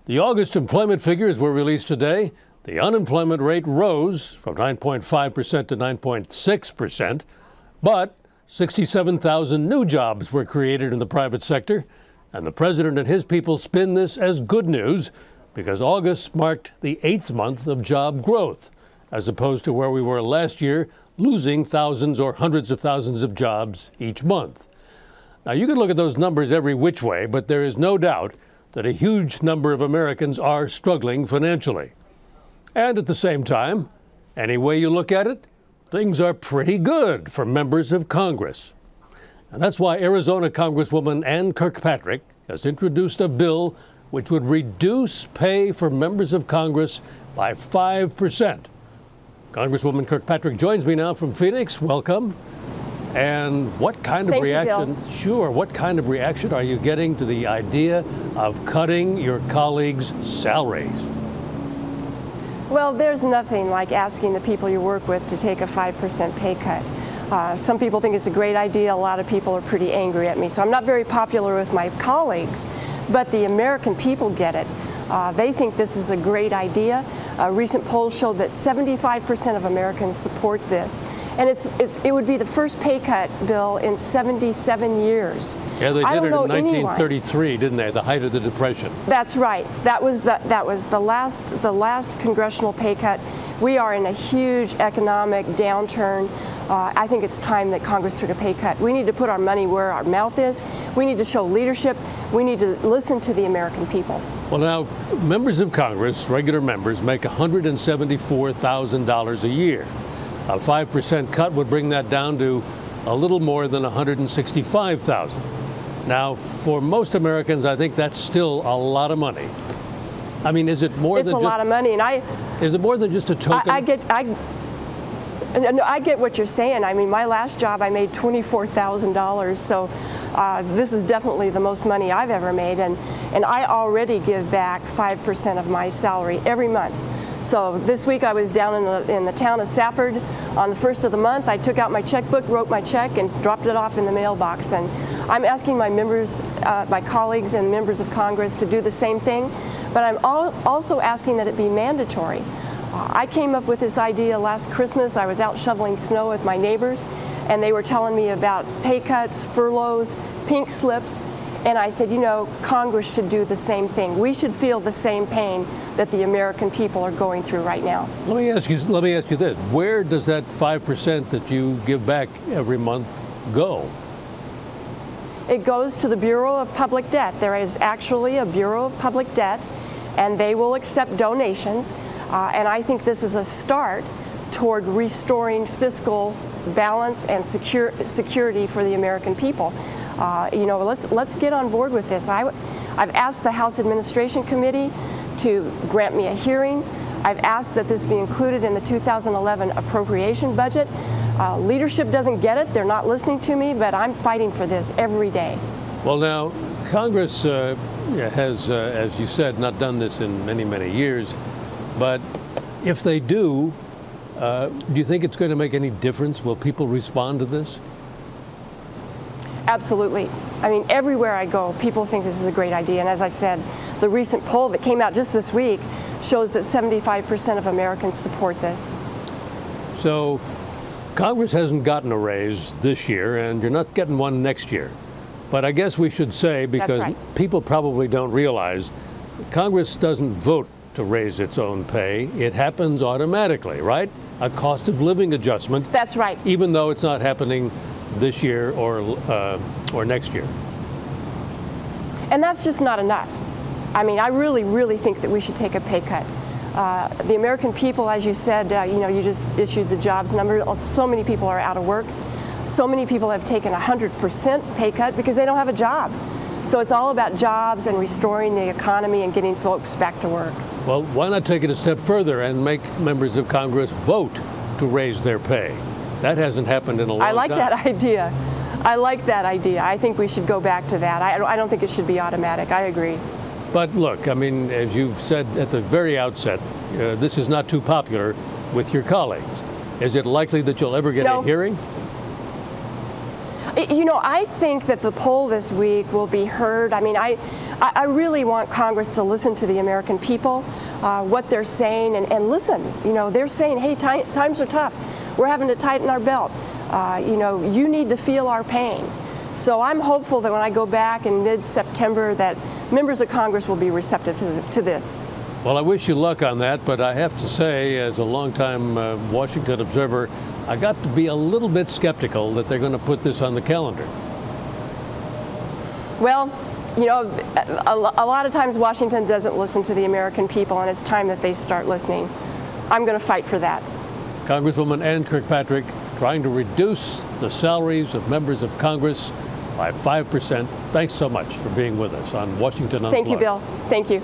The August employment figures were released today. The unemployment rate rose from 9.5% to 9.6%, but 67,000 new jobs were created in the private sector, and the president and his people spin this as good news because August marked the 8th month of job growth, as opposed to where we were last year, losing thousands or hundreds of thousands of jobs each month. Now, you can look at those numbers every which way, but there is no doubt that a huge number of Americans are struggling financially. And at the same time, any way you look at it, things are pretty good for members of Congress. And that's why Arizona Congresswoman Ann Kirkpatrick has introduced a bill which would reduce pay for members of Congress by 5%. Congresswoman Kirkpatrick joins me now from Phoenix. Welcome. And what kind of reaction? Sure. What kind of reaction are you getting to the idea of cutting your colleagues' salaries? Well, there's nothing like asking the people you work with to take a 5% pay cut. Some people think it's a great idea. A lot of people are pretty angry at me. So I'm not very popular with my colleagues, but the American people get it. They think this is a great idea. A recent poll showed that 75% of Americans support this. And it would be the first pay cut bill in 77 years. Yeah, they did it in 1933, didn't they? The height of the Depression. That's right. That was the last congressional pay cut. We are in a huge economic downturn. I think it's time that Congress took a pay cut. We need to put our money where our mouth is. We need to show leadership. We need to listen to the American people. Well, now, members of Congress, regular members, make $174,000 a year. A 5% cut would bring that down to a little more than $165,000. Now, for most Americans, I think that's still a lot of money. I mean, is it more than just... It's a lot of money, and is it more than just a token? I get what you're saying. I mean, my last job, I made $24,000, so this is definitely the most money I've ever made, and I already give back 5% of my salary every month. So this week I was down in the town of Safford on the 1st of the month. I took out my checkbook, wrote my check, and dropped it off in the mailbox. And I'm asking my members, my colleagues and members of Congress to do the same thing, but I'm also asking that it be mandatory. I came up with this idea last Christmas. I was out shoveling snow with my neighbors, and they were telling me about pay cuts, furloughs, pink slips, and I said, you know, Congress should do the same thing. We should feel the same pain that the American people are going through right now. Let me ask you this. Where does that 5% that you give back every month go? It goes to the Bureau of Public Debt. There is actually a Bureau of Public Debt, and they will accept donations. And I think this is a start toward restoring fiscal balance and security for the American people. You know, let's get on board with this. I've asked the House Administration Committee to grant me a hearing. I've asked that this be included in the 2011 appropriation budget. Leadership doesn't get it. They're not listening to me, but I'm fighting for this every day. Well, now, Congress has, as you said, not done this in many, many years. But if they do you think it's going to make any difference? Will people respond to this? Absolutely. I mean, everywhere I go, people think this is a great idea. And as I said, the recent poll that came out just this week shows that 75% of Americans support this. So Congress hasn't gotten a raise this year, and you're not getting one next year. But I guess we should say, because people probably don't realize, Congress doesn't vote to raise its own pay. It happens automatically, right? A cost of living adjustment. That's right. Even though it's not happening this year or next year. And that's just not enough. I mean, I really think that we should take a pay cut. The American people, as you said, you know, you just issued the jobs number. So many people are out of work. So many people have taken 100% pay cut because they don't have a job. So it's all about jobs and restoring the economy and getting folks back to work. Well, why not take it a step further and make members of Congress vote to raise their pay? That hasn't happened in a long time. I like that idea. I like that idea. I think we should go back to that. I don't think it should be automatic. I agree. But look, I mean, as you've said at the very outset, this is not too popular with your colleagues. Is it likely that you'll ever get a hearing? You know, I think that the poll this week will be heard. I mean, I really want Congress to listen to the American people, what they're saying, and listen. You know, they're saying, hey, times are tough. We're having to tighten our belt. You know, you need to feel our pain. So I'm hopeful that when I go back in mid-September that members of Congress will be receptive to this. Well, I wish you luck on that, but I have to say, as a longtime Washington observer, I got to be a little bit skeptical that they're going to put this on the calendar. Well, you know, a lot of times Washington doesn't listen to the American people, and it's time that they start listening. I'm going to fight for that. Congresswoman Ann Kirkpatrick trying to reduce the salaries of members of Congress by 5%. Thanks so much for being with us on Washington Unplugged. Thank you, Bill. Thank you.